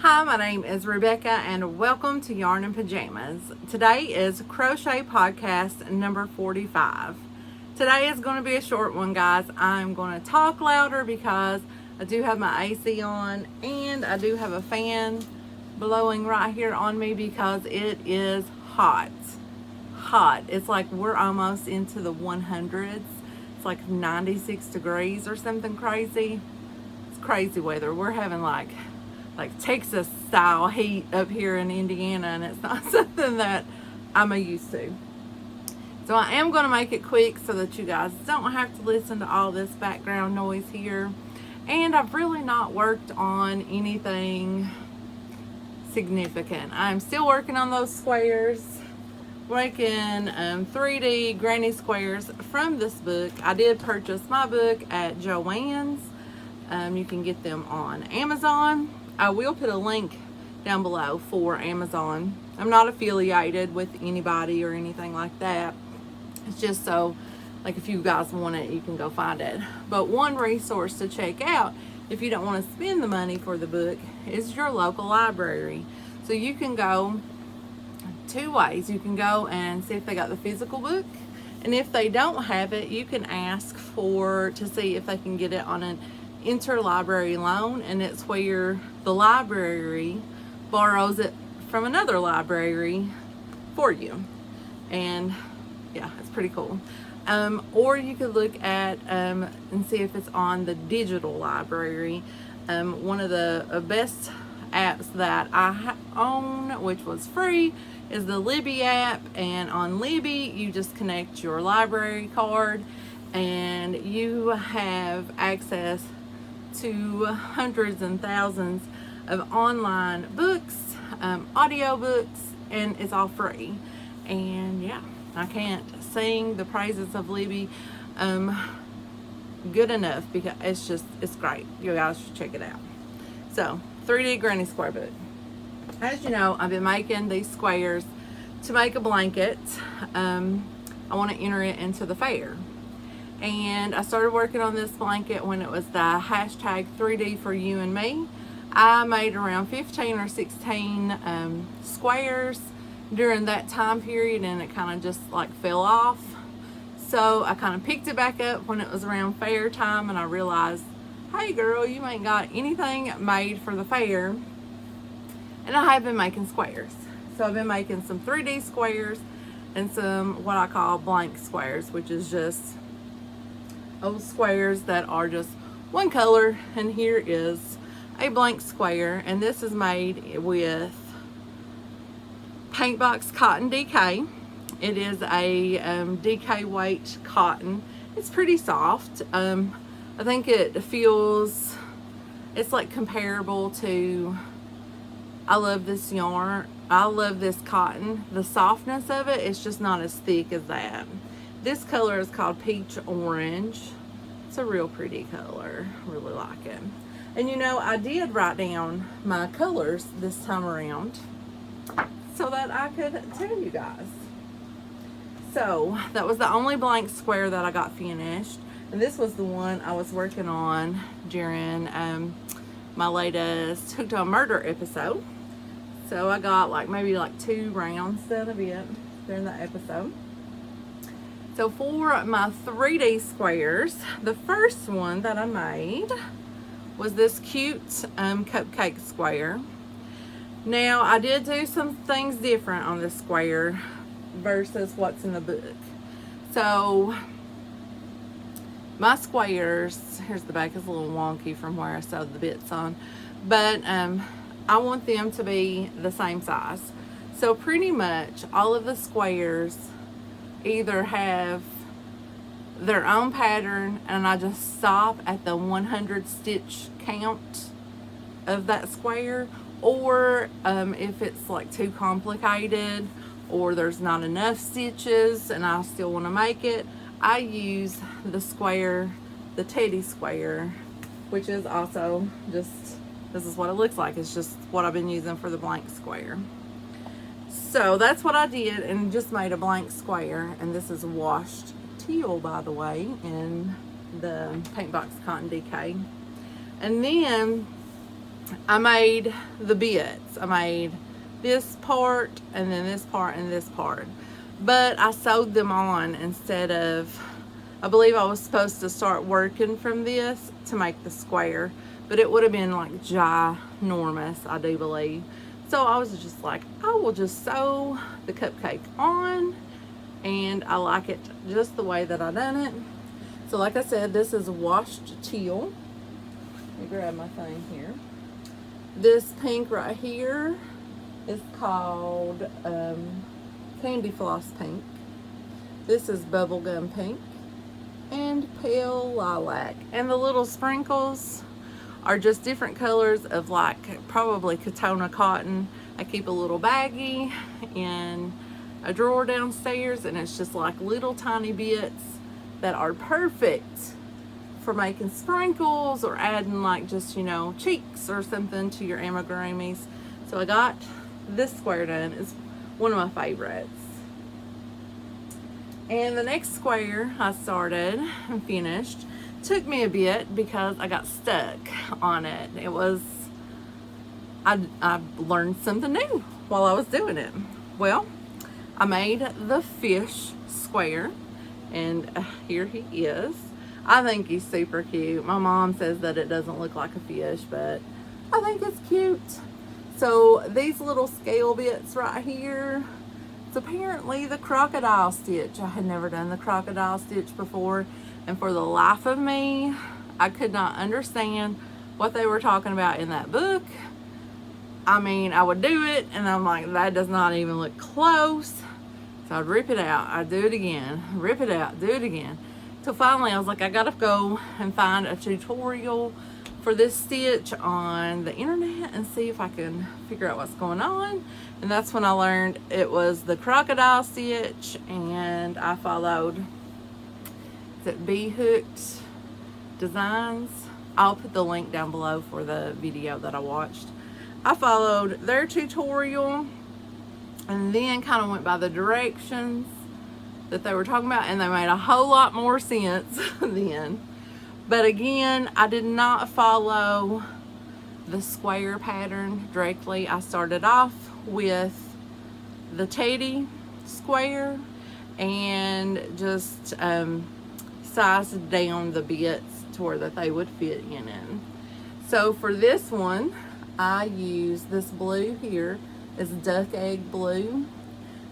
Hi, my name is Rebecca and welcome to Yarn and Pajamas. Today is Crochet Podcast number 45. Today is going to be a short one, guys. I'm going to talk louder because I do have my AC on and I do have a fan blowing right here on me because it is hot. It's like we're almost into the 100s. It's like 96 degrees or something crazy. It's crazy weather. We're having like Texas style heat up here in Indiana, and it's not something that I'm used to. So I am going to make it quick so that you guys don't have to listen to all this background noise here. And I've really not worked on anything significant. I'm still working on those squares, making 3D granny squares from this book. I did purchase my book at Joann's. You can get them on Amazon. I will put a link down below for Amazon. I'm not affiliated with anybody or anything like that. It's just so, like, if you guys want it, you can go find it. But one resource to check out if you don't want to spend the money for the book is your local library. So you can go two ways. You can go and see if they got the physical book, and if they don't have it, you can ask to see if they can get it on an interlibrary loan, and it's where the library borrows it from another library for you. And yeah, it's pretty cool. Or you could look at and see if it's on the digital library. One of the best apps that I own, which was free, is the Libby app. And on Libby, you just connect your library card and you have access to hundreds and thousands of online books, audio books, and it's all free. And yeah, I can't sing the praises of Libby good enough because it's great. You guys should check it out. So, 3D Granny Square book. As you know, I've been making these squares to make a blanket. I want to enter it into the fair. And I started working on this blanket when it was the hashtag 3D for you and me. I made around 15 or 16 squares during that time period, and it kind of just like fell off. So I kind of picked it back up when it was around fair time, and I realized, hey girl, you ain't got anything made for the fair. And I have been making squares. So I've been making some 3D squares and some what I call blank squares, which is just old squares that are just one color. And here is a blank square, and this is made with paint box cotton DK. It is a DK weight cotton. It's pretty soft. I think it feels, it's like comparable to, I love this yarn, I love this cotton. The softness of it is just not as thick as that. This color is called Peach Orange. It's a real pretty color. Really like it. And you know, I did write down my colors this time around so that I could tell you guys. So that was the only blank square that I got finished. And this was the one I was working on during my latest Hooked on Murder episode. So I got maybe 2 rounds done of it during that episode. So for my 3D squares, the first one that I made was this cute cupcake square. Now I did do some things different on this square versus what's in the book. So my squares, here's the back, is a little wonky from where I sewed the bits on, but I want them to be the same size. So pretty much all of the squares either have their own pattern, and I just stop at the 100 stitch count of that square, or if it's too complicated or there's not enough stitches and I still want to make it, I use the square, the teddy square, which is also just, this is what it looks like. It's just what I've been using for the blank square. So that's what I did, and just made a blank square. And this is washed teal, by the way, in the Paint Box Cotton DK. And then I made the bits. I made this part and then this part and this part. But I sewed them on instead of, I believe I was supposed to start working from this to make the square, but it would have been like ginormous, I do believe. So I was just like, I will just sew the cupcake on, and I like it just the way that I done it. So like I said, this is washed teal. Let me grab my thing here. This pink right here is called Candy Floss Pink. This is Bubblegum Pink and Pale Lilac. And the little sprinkles are just different colors of like probably Katona cotton. I keep a little baggie in a drawer downstairs, and it's just like little tiny bits that are perfect for making sprinkles or adding like just, you know, cheeks or something to your amigurumis. So I got this square done. It's one of my favorites. And the next square I started and finished took me a bit because I got stuck on it. It was, I learned something new while I was doing it. Well, I made the fish square, and here he is. I think he's super cute. My mom says that it doesn't look like a fish, but I think it's cute. So these little scale bits right here, it's apparently the crocodile stitch. I had never done the crocodile stitch before, and for the life of me, I could not understand what they were talking about in that book. I mean, I would do it, and I'm like, that does not even look close. So I'd rip it out, I'd do it again, rip it out, do it again. So finally I was like, I gotta go and find a tutorial for this stitch on the internet and see if I can figure out what's going on. And that's when I learned it was the crocodile stitch, and I followed, is it Bee Hooked Designs? I'll put the link down below for the video that I watched. I followed their tutorial and then kind of went by the directions that they were talking about, and they made a whole lot more sense then. But again, I did not follow the square pattern directly. I started off with the teddy square and just sized down the bits to where that they would fit in it. So for this one, I used this blue here. It's duck egg blue.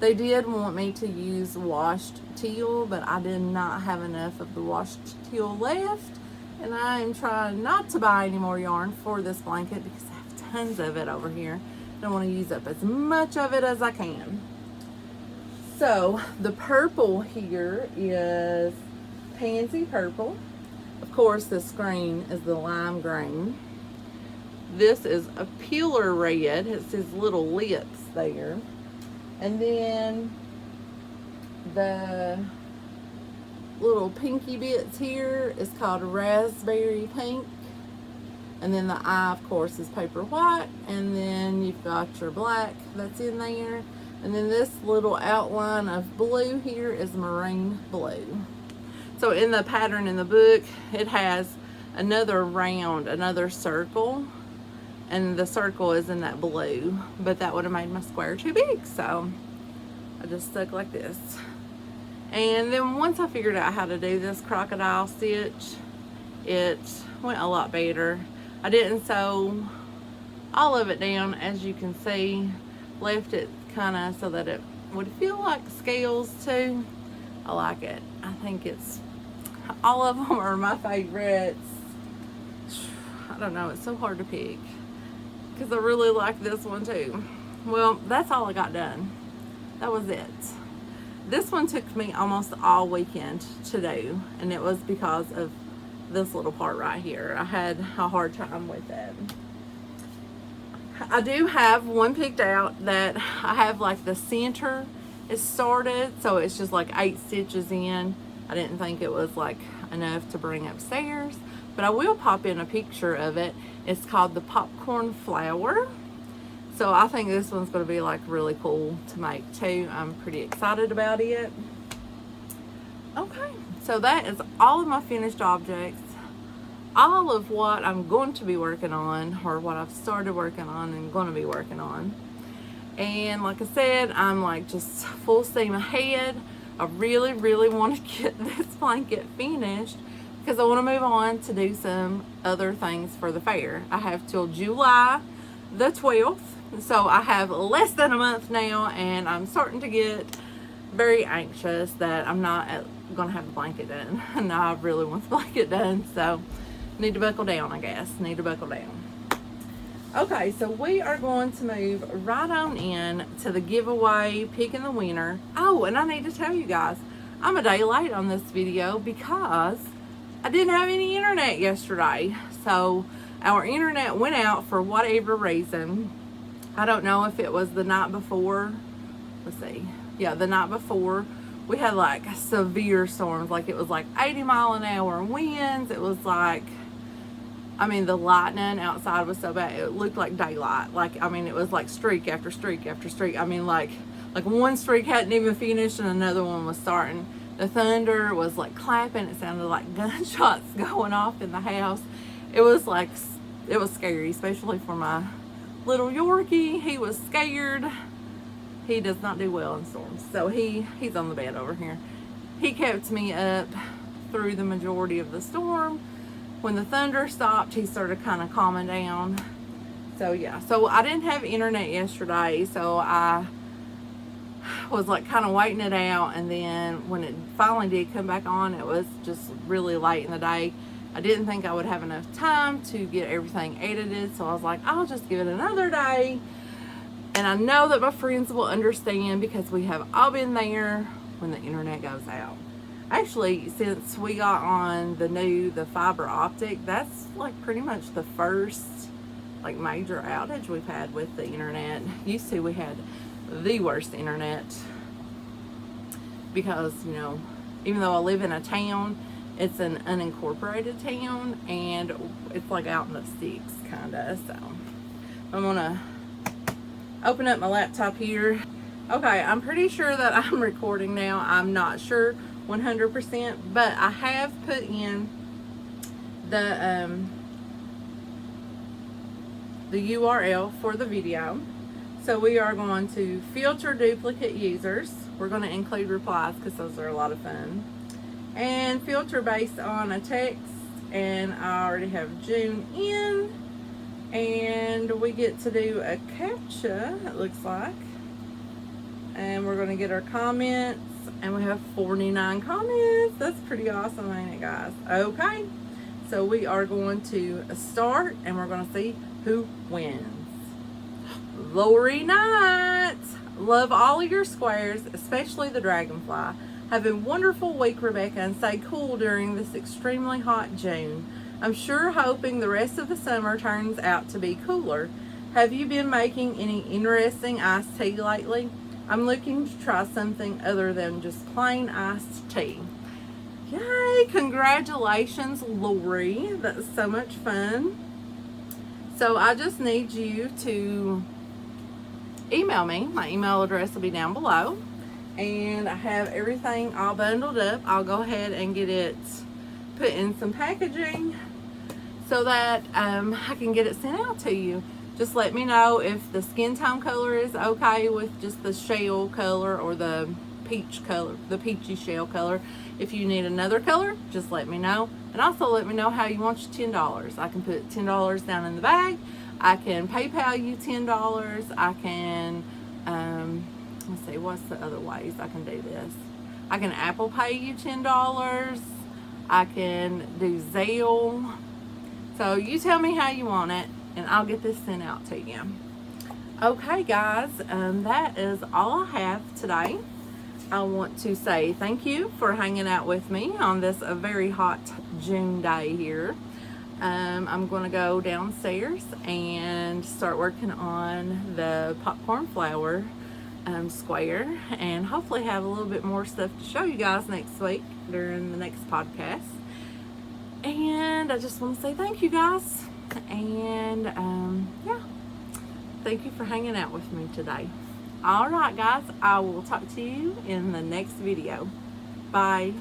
They did want me to use washed teal, but I did not have enough of the washed teal left, and I am trying not to buy any more yarn for this blanket because I have tons of it over here. I want to use up as much of it as I can. So the purple here is pansy purple. Of course, this green is the lime green. This is a peeler red. It's his little lips there. And then the little pinky bits here is called raspberry pink. And then the eye, of course, is paper white. And then you've got your black that's in there. And then this little outline of blue here is marine blue. So in the pattern in the book, it has another round, another circle. And the circle is in that blue, but that would have made my square too big, so I just stuck like this. And then once I figured out how to do this crocodile stitch, it went a lot better. I didn't sew all of it down, as you can see. Left it kind of so that it would feel like scales too. I like it. I think it's, all of them are my favorites. I don't know, it's so hard to pick, because I really like this one too. Well, that's all I got done. That was it. This one took me almost all weekend to do, and it was because of this little part right here. I had a hard time with it. I do have one picked out that I have like the center is started, so it's just like 8 stitches in. I didn't think it was like enough to bring upstairs, but I will pop in a picture of it. It's called the popcorn flower. So I think this one's going to be like really cool to make too. I'm pretty excited about it. Okay, so that is all of my finished objects. all of what I'm going to be working on, or what I've started working on and going to be working on. And like I said, I'm like just full steam ahead. I really, really want to get this blanket finished because I want to move on to do some other things for the fair. I have till July the 12th, so I have less than a month now, and I'm starting to get very anxious that I'm not going to have the blanket done. And I really want the blanket done, so need to buckle down, I guess. Need to buckle down. Okay, so we are going to move right on in to the giveaway picking the winner. Oh, and I need to tell you guys, I'm a day late on this video because I didn't have any internet yesterday. So our internet went out for whatever reason. I don't know if it was the night before. Let's see. Yeah, the night before we had like severe storms. Like it was like 80-mile-an-hour winds. It was like, I mean, the lightning outside was so bad. It looked like daylight. Like, I mean, it was like streak after streak after streak. I mean, like one streak hadn't even finished and another one was starting. The thunder was like clapping. It sounded like gunshots going off in the house. It was like, it was scary, especially for my little Yorkie. He was scared. He does not do well in storms. So he's on the bed over here. He kept me up through the majority of the storm. When the thunder stopped, he started kind of calming down. So yeah, so I didn't have internet yesterday, so I was like kind of waiting it out, and then when it finally did come back on, it was just really late in the day. I didn't think I would have enough time to get everything edited, so I was like, I'll just give it another day. And I know that my friends will understand because we have all been there when the internet goes out. Actually, since we got on the fiber optic, that's like pretty much the first like major outage we've had with the internet. Used to we had the worst internet because, you know, even though I live in a town, it's an unincorporated town and it's like out in the sticks kinda. So I'm gonna open up my laptop here. Okay, I'm pretty sure that I'm recording now. I'm not sure 100%, but I have put in the URL for the video. So we are going to filter duplicate users. We're going to include replies because those are a lot of fun, and filter based on a text. And I already have June in, and we get to do a captcha, it looks like, and we're going to get our comments. And we have 49 comments. That's pretty awesome, ain't it, guys? Okay, so we are going to start, and we're going to see who wins. Lori Knight. Love all of your squares, especially the dragonfly. Have a wonderful week, Rebecca, and stay cool during this extremely hot June. I'm sure hoping the rest of the summer turns out to be cooler. Have you been making any interesting iced tea lately? I'm looking to try something other than just plain iced tea. Yay, congratulations, Lori. That's so much fun. So I just need you to email me. My email address will be down below. And I have everything all bundled up. I'll go ahead and get it put in some packaging so that I can get it sent out to you. Just let me know if the skin tone color is okay with just the shell color or the peach color, the peachy shell color. If you need another color, just let me know. And also let me know how you want your $10. I can put $10 down in the bag. I can PayPal you $10. I can, let's see, what's the other ways I can do this? I can Apple Pay you $10. I can do Zelle. So you tell me how you want it, and I'll get this sent out to you. Okay, guys, that is all I have today. I want to say thank you for hanging out with me on this very hot June day here. I'm going to go downstairs and start working on the popcorn flower square, and hopefully have a little bit more stuff to show you guys next week during the next podcast. And I just want to say thank you, guys. And yeah, thank you for hanging out with me today. All right, guys, I will talk to you in the next video. Bye.